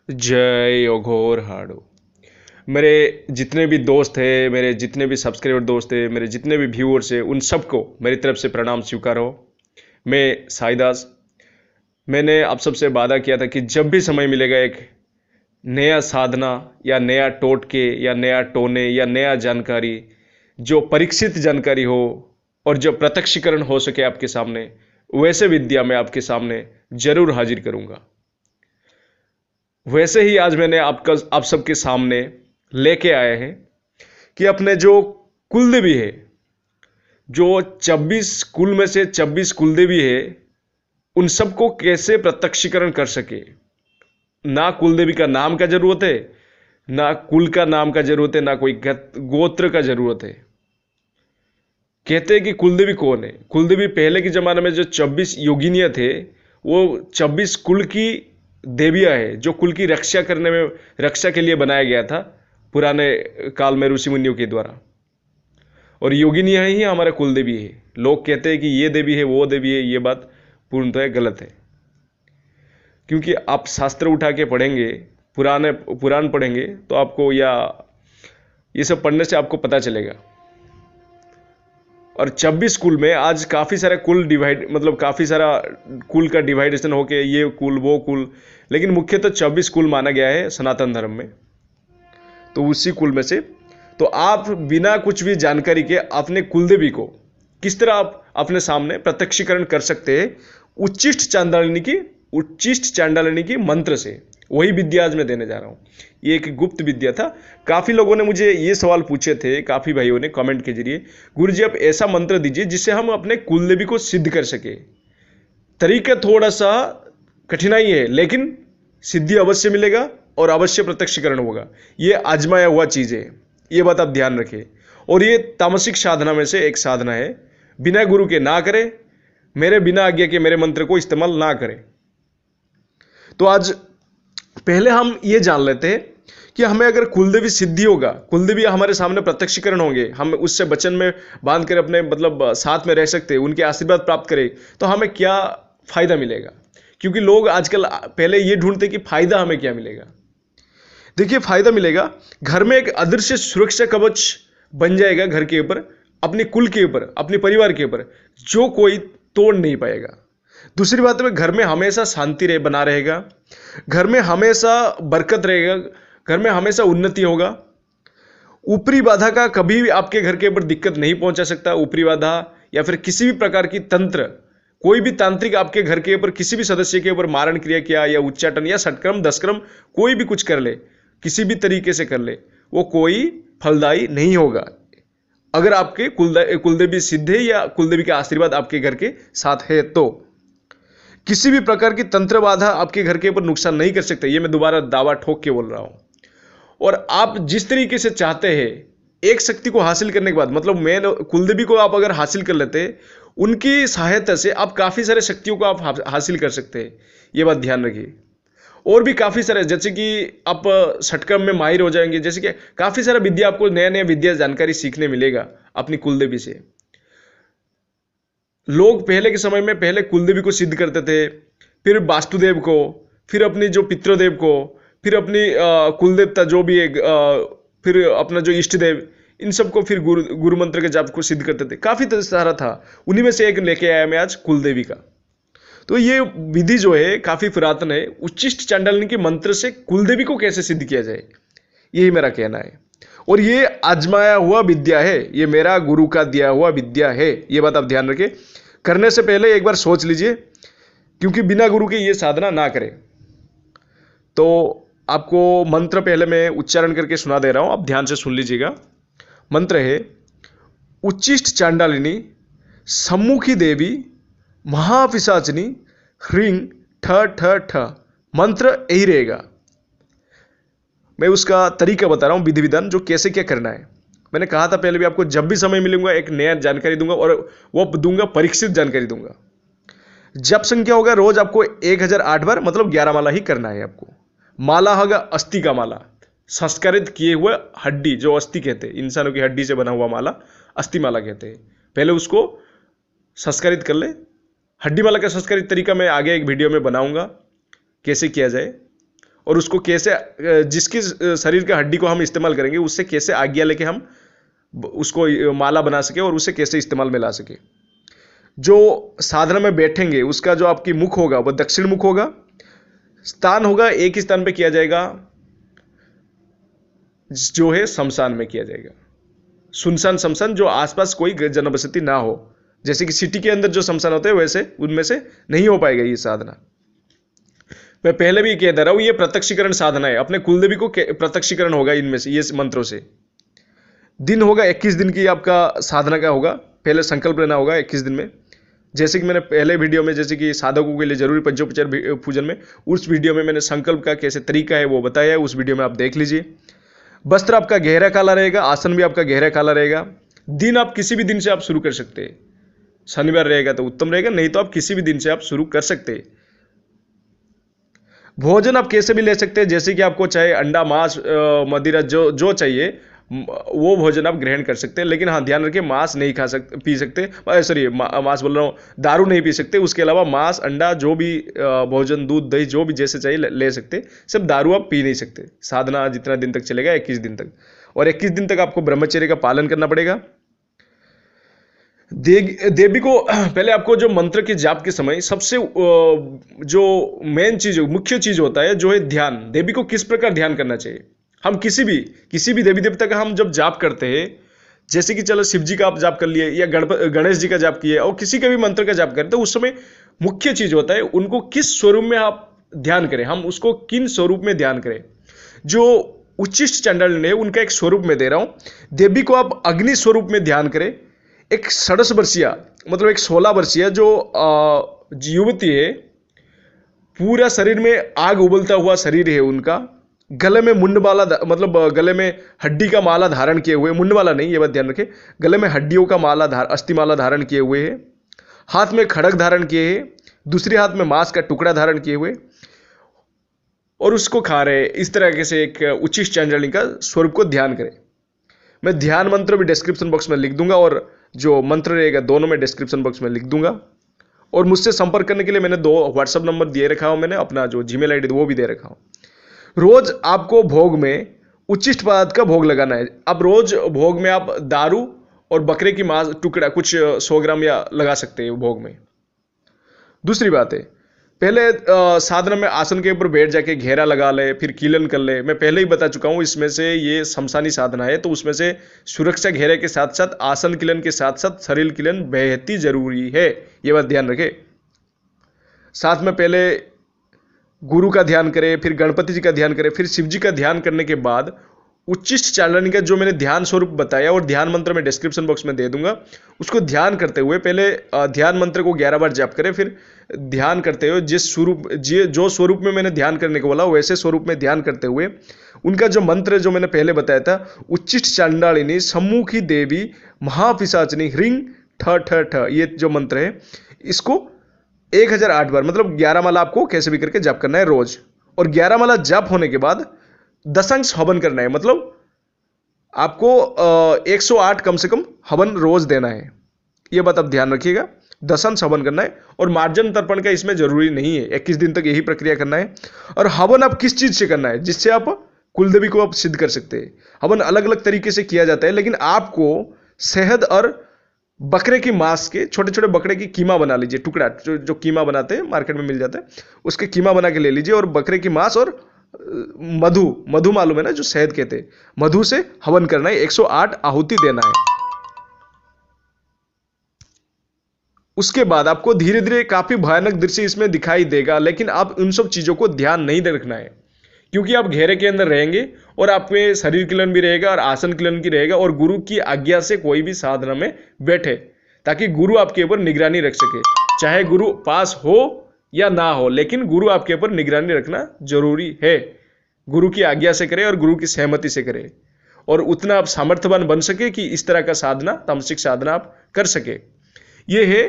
जय अघोर हाड़ो। मेरे जितने भी दोस्त हैं, मेरे जितने भी सब्सक्राइबर दोस्त हैं, मेरे जितने भी व्यूअर्स हैं, उन सबको मेरी तरफ से प्रणाम स्वीकार हो। मैं साईदास। मैंने आप सबसे वादा किया था कि जब भी समय मिलेगा एक नया साधना या नया टोटके या नया टोने या नया जानकारी, जो परीक्षित जानकारी हो और जो प्रत्यक्षीकरण हो सके आपके सामने, वैसे विद्या मैं आपके सामने जरूर हाजिर करूंगा। वैसे ही आज मैंने आप सबके सामने लेके आए हैं कि अपने जो कुलदेवी है, जो 26 कुल में से 26 कुलदेवी है, उन सबको कैसे प्रत्यक्षीकरण कर सके। ना कुलदेवी का नाम का जरूरत है, ना कुल का नाम का जरूरत है, ना कोई गोत्र का जरूरत है। कहते हैं कि कुलदेवी कौन है। कुलदेवी पहले के जमाने में जो 26 योगिनियां थे, वो 26 कुल की देवियां है, जो कुल की रक्षा करने में, रक्षा के लिए बनाया गया था पुराने काल में ऋषि मुनियों के द्वारा। और योगिनियां ही हमारे कुलदेवी है। लोग कहते हैं कि ये देवी है, वो देवी है, ये बात पूर्णतः गलत है। क्योंकि आप शास्त्र उठा के पढ़ेंगे, पुराण पढ़ेंगे, तो आपको या ये सब पढ़ने से आपको पता चलेगा। और 26 कुल में आज काफ़ी सारा कुल डिवाइड, मतलब काफ़ी सारा कुल का डिवाइडेशन होके ये कुल वो कुल, लेकिन मुख्यतः 26 कुल माना गया है सनातन धर्म में। तो उसी कुल में से तो आप बिना कुछ भी जानकारी के अपने कुलदेवी को किस तरह आप अपने सामने प्रत्यक्षीकरण कर सकते हैं, उच्चिष्ट चांडालिनी की मंत्र से। वही विद्या आज मैं देने जा रहा हूँ। ये एक गुप्त विद्या था। काफ़ी लोगों ने मुझे ये सवाल पूछे थे, काफ़ी भाइयों ने कमेंट के जरिए, गुरुजी आप ऐसा मंत्र दीजिए जिससे हम अपने कुलदेवी को सिद्ध कर सके। तरीका थोड़ा सा कठिनाई है, लेकिन सिद्धि अवश्य मिलेगा और अवश्य प्रत्यक्षीकरण होगा। ये आजमाया हुआ चीज़ है, ये बात आप ध्यान रखें। और ये तामसिक साधना में से एक साधना है। बिना गुरु के ना करें, मेरे बिना आज्ञा के मेरे मंत्र को इस्तेमाल ना करें। तो आज पहले हम ये जान लेते हैं कि हमें अगर कुलदेवी सिद्धि होगा, कुलदेवी हमारे सामने प्रत्यक्षीकरण होंगे, हम उससे वचन में बांध कर अपने मतलब साथ में रह सकते हैं, उनके आशीर्वाद प्राप्त करें, तो हमें क्या फायदा मिलेगा। क्योंकि लोग आजकल पहले ये ढूंढते कि फायदा हमें क्या मिलेगा। देखिए, फायदा मिलेगा, घर में एक अदृश्य सुरक्षा कवच बन जाएगा, घर के ऊपर, अपने कुल के ऊपर, अपने परिवार के ऊपर, जो कोई तोड़ नहीं पाएगा। दूसरी बात है, घर में हमेशा शांति बना रहेगा, घर में हमेशा बरकत रहेगा, घर में हमेशा उन्नति होगा। ऊपरी बाधा का कभी भी आपके घर के ऊपर दिक्कत नहीं पहुंचा सकता। ऊपरी बाधा या फिर किसी भी प्रकार की तंत्र, कोई भी तांत्रिक आपके घर के ऊपर किसी भी सदस्य के ऊपर मारण क्रिया किया या उच्चाटन या षटक्रम दशक्रम कोई भी कुछ कर ले, किसी भी तरीके से कर ले, वो कोई फलदायी नहीं होगा अगर आपके कुलदेवी सिद्ध है या कुलदेवी का आशीर्वाद आपके घर के साथ है। तो किसी भी प्रकार की तंत्र बाधा आपके घर के ऊपर नुकसान नहीं कर सकते। ये मैं दोबारा दावा ठोक के बोल रहा हूं। और आप जिस तरीके से चाहते हैं, एक शक्ति को हासिल करने के बाद, मतलब मेन कुलदेवी को आप अगर हासिल कर लेते हैं, उनकी सहायता से आप काफ़ी सारे शक्तियों को आप हासिल कर सकते हैं। ये बात ध्यान रखिए। और भी काफ़ी सारे, जैसे कि आप षटक्रम में माहिर हो जाएंगे, जैसे कि काफ़ी सारा विद्या, आपको नया नया विद्या जानकारी सीखने मिलेगा अपनी कुलदेवी से। लोग पहले के समय में पहले कुलदेवी को सिद्ध करते थे, फिर वास्तुदेव को, फिर अपनी जो पितृदेव को, फिर अपनी कुलदेवता जो भी है, फिर अपना जो इष्ट देव, इन सबको फिर गुरु मंत्र के जाप को सिद्ध करते थे। काफ़ी सारा था, उन्हीं में से एक लेके आया मैं आज कुलदेवी का। तो ये विधि जो है काफ़ी पुरातन है। उच्चिष्ट चांडालिनी के मंत्र से कुलदेवी को कैसे सिद्ध किया जाए, यही मेरा कहना है। और ये आजमाया हुआ विद्या है, ये मेरा गुरु का दिया हुआ विद्या है। ये बात आप ध्यान रखें। करने से पहले एक बार सोच लीजिए, क्योंकि बिना गुरु के ये साधना ना करें। तो आपको मंत्र पहले मैं उच्चारण करके सुना दे रहा हूं, आप ध्यान से सुन लीजिएगा। मंत्र है, उच्चिष्ट चांडालिनी सम्मुखी देवी महापिशाचिनी ह्रीं ठ ठ ठ। मंत्र यही रहेगा। मैं उसका तरीका बता रहा हूं, विधि विधान, जो कैसे क्या करना है। मैंने कहा था पहले भी, आपको जब भी समय मिलूंगा एक नया जानकारी दूंगा, और वो दूंगा परीक्षित जानकारी दूंगा। जब संख्या होगा रोज आपको 1008 बार, मतलब 11 माला ही करना है आपको। माला होगा अस्थि का माला, संस्कारित किए हुए हड्डी, जो अस्थि कहते हैं, इंसानों की हड्डी से बना हुआ माला अस्थि माला कहते हैं। पहले उसको संस्कारित कर ले। हड्डी माला का संस्कारित तरीका मैं आगे एक वीडियो में बनाऊंगा कैसे किया जाए। और उसको कैसे जिसकी शरीर के हड्डी को हम इस्तेमाल करेंगे उससे कैसे आज्ञा लेके हम उसको माला बना सके और उसे कैसे इस्तेमाल में ला सके। जो साधना में बैठेंगे उसका जो आपकी मुख होगा वह दक्षिण मुख होगा, स्थान होगा एक ही स्थान पे किया जाएगा जो है शमशान में किया जाएगा, सुनसान शमशान जो आसपास कोई जनबसती ना हो। जैसे कि सिटी के अंदर जो शमशान होते हैं वैसे उनमें से नहीं हो पाएगा ये साधना। मैं पहले भी कह दे रहा हूं ये प्रत्यक्षीकरण साधना है, अपने कुलदेवी को प्रत्यक्षीकरण होगा इनमें से, ये मंत्रों से। दिन होगा 21 दिन की आपका साधना का होगा, पहले संकल्प लेना होगा 21 दिन में। जैसे कि मैंने पहले वीडियो में जैसे कि साधकों के लिए जरूरी पंचोपचार पूजन में, उस वीडियो में मैंने संकल्प का कैसे तरीका है वो बताया है, उस वीडियो में आप देख लीजिए। वस्त्र आपका गहरा काला रहेगा, आसन भी आपका गहरा काला रहेगा। दिन आप किसी भी दिन से आप शुरू कर सकते हैं, शनिवार रहेगा तो उत्तम रहेगा, नहीं तो आप किसी भी दिन से आप शुरू कर सकते हैं। भोजन आप कैसे भी ले सकते हैं, जैसे कि आपको चाहे अंडा मांस मदिरा जो जो चाहिए वो भोजन आप ग्रहण कर सकते हैं। लेकिन हाँ ध्यान रखिए मांस नहीं खा सकते, पी सकते, सॉरी मांस बोल रहा हूँ, दारू नहीं पी सकते। उसके अलावा मांस अंडा जो भी भोजन दूध दही जो भी जैसे चाहिए ले सकते, सिर्फ दारू आप पी नहीं सकते। साधना जितना दिन तक चलेगा 21 दिन तक, और 21 दिन तक आपको ब्रह्मचर्य का पालन करना पड़ेगा। देवी को पहले आपको जो मंत्र के जाप के समय सबसे जो मेन चीज मुख्य चीज होता है जो है ध्यान। देवी को किस प्रकार ध्यान करना चाहिए। हम किसी भी देवी देवता का हम जब जाप करते हैं, जैसे कि चलो शिव जी का आप जाप कर लिए या गणेश जी का जाप किए और किसी के भी मंत्र का जाप करें, तो उस समय मुख्य चीज होता है उनको किस स्वरूप में आप ध्यान करें, हम उसको किन स्वरूप में ध्यान करें। जो उच्चिष्ट चंडाल ने उनका एक स्वरूप में दे रहा हूं, देवी को आप अग्नि स्वरूप में ध्यान करें। एक 16 वर्षीय मतलब एक 16 वर्षीय जो युवती है, पूरा शरीर में आग उबलता हुआ शरीर है उनका, गले में मुंडमाला मतलब गले में हड्डी का माला धारण किए हुए, मुंडमाला नहीं ये बात ध्यान रखें, गले में हड्डियों का माला अस्थिमाला धारण किए हुए है, हाथ में खड़ग धारण किए है, दूसरे हाथ में मांस का टुकड़ा धारण किए हुए और उसको खा रहे। इस तरह से एक उच्चिष्ट चांडालिनी का स्वरूप को ध्यान करें। मैं ध्यान मंत्र भी डिस्क्रिप्शन बॉक्स में लिख दूंगा और जो मंत्र रहेगा दोनों में डिस्क्रिप्शन बॉक्स में लिख दूंगा। और मुझसे संपर्क करने के लिए मैंने 2 व्हाट्सएप नंबर दिए रखा हूं, मैंने अपना जो जीमेल आईडी वो भी दे रखा हूं। रोज आपको भोग में उच्चिष्ट पदार्थ का भोग लगाना है। अब रोज भोग में आप दारू और बकरे की मांस टुकड़ा कुछ 100 ग्राम या लगा सकते हैं भोग में। दूसरी बात है, पहले साधना में आसन के ऊपर बैठ जाके घेरा लगा ले, फिर कीलन कर ले। मैं पहले ही बता चुका हूं इसमें से ये शमशानी साधना है, तो उसमें से सुरक्षा घेरे के साथ साथ आसन कीलन के साथ साथ शरीर कीलन बेहद ही जरूरी है, ये बात ध्यान रखें। साथ में पहले गुरु का ध्यान करें, फिर गणपति जी का ध्यान करें, फिर शिव जी का ध्यान करने के बाद उच्चिष्ट चांडालिनी का जो मैंने ध्यान स्वरूप बताया और ध्यान मंत्र में डिस्क्रिप्शन बॉक्स में दे दूंगा, उसको ध्यान करते हुए पहले ध्यान मंत्र को 11 बार जाप करें। फिर ध्यान करते हुए जो स्वरूप में मैंने ध्यान करने को बोला वैसे स्वरूप में ध्यान करते हुए उनका जो मंत्र जो मैंने पहले बताया था, उच्चिष्ट चांडालिनी सम्मुखी देवी महापिशाचिनी ह्रीं ठ ठ ठ, ये जो मंत्र है इसको 1008 बार मतलब 11 माला आपको कैसे भी करके जाप करना है रोज। और 11 माला जाप होने के बाद दशंश हवन करना है, मतलब आपको 108 कम से कम हवन रोज देना है, यह बात आप ध्यान रखिएगा। दशंश हवन करना है और मार्जन तर्पण का इसमें जरूरी नहीं है, 21 दिन तक यही प्रक्रिया करना है। और हवन आप किस चीज से करना है जिससे आप कुलदेवी को आप सिद्ध कर सकते हैं। हवन अलग अलग तरीके से किया जाता है, लेकिन आपको शहद और बकरे की मांस के छोटे छोटे बकरे की कीमा बना लीजिए, टुकड़ा जो कीमा बनाते हैं मार्केट में मिल जाता है, उसके कीमा बना के ले लीजिए। और बकरे की मांस और मधु मालूम है ना, जो शहद कहते हैं, मधु से हवन करना है, 108 आहुति देना है। उसके बाद आपको धीरे धीरे काफी भयानक दृश्य इसमें दिखाई देगा, लेकिन आप उन सब चीजों को ध्यान नहीं रखना है, क्योंकि आप घेरे के अंदर रहेंगे और आप में शरीर किलन भी रहेगा और आसन किलन भी रहेगा। और गुरु की आज्ञा से कोई भी साधना में बैठे, ताकि गुरु आपके ऊपर निगरानी रख सके। चाहे गुरु पास हो या ना हो, लेकिन गुरु आपके ऊपर निगरानी रखना जरूरी है। गुरु की आज्ञा से करे और गुरु की सहमति से करे, और उतना आप सामर्थ्यवान बन सके कि इस तरह का साधना, तामसिक साधना आप कर सके। यह है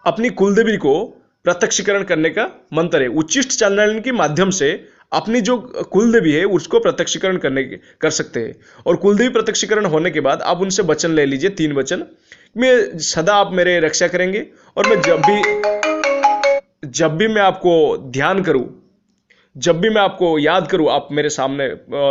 अपनी कुलदेवी को प्रत्यक्षीकरण करने का मंत्र है। उच्चिष्ट चांडालिनी के माध्यम से अपनी जो कुलदेवी है उसको प्रत्यक्षीकरण कर सकते हैं। और कुलदेवी प्रत्यक्षीकरण होने के बाद आप उनसे वचन ले लीजिए, 3 वचन में सदा आप मेरे रक्षा करेंगे। और मैं जब भी मैं आपको ध्यान करूं, जब भी मैं आपको याद करूं आप मेरे सामने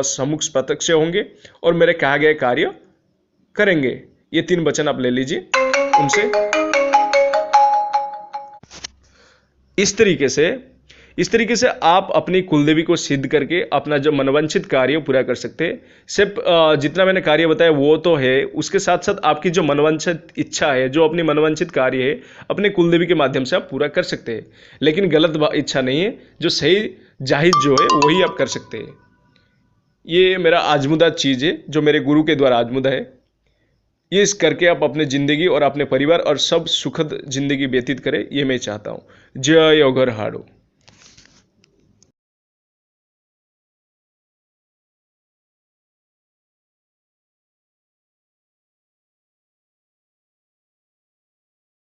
सम्मुख प्रत्यक्ष होंगे और मेरे कहा गए कार्य करेंगे। ये 3 वचन आप ले लीजिए उनसे। इस तरीके से आप अपनी कुलदेवी को सिद्ध करके अपना जो मनवांछित कार्य पूरा कर सकते हैं। सिर्फ जितना मैंने कार्य बताया वो तो है, उसके साथ साथ आपकी जो मनवांछित इच्छा है, जो अपनी मनवांछित कार्य है, अपने कुलदेवी के माध्यम से आप पूरा कर सकते हैं। लेकिन गलत इच्छा नहीं है, जो सही जाहिज जो है वही आप कर सकते हैं। ये मेरा आजमुदा चीज़ है, जो मेरे गुरु के द्वारा आजमुदा है। ये इस करके आप अपने ज़िंदगी और अपने परिवार और सब सुखद ज़िंदगी व्यतीत करें, ये मैं चाहता हूँ। जय अघोर हाड़ो।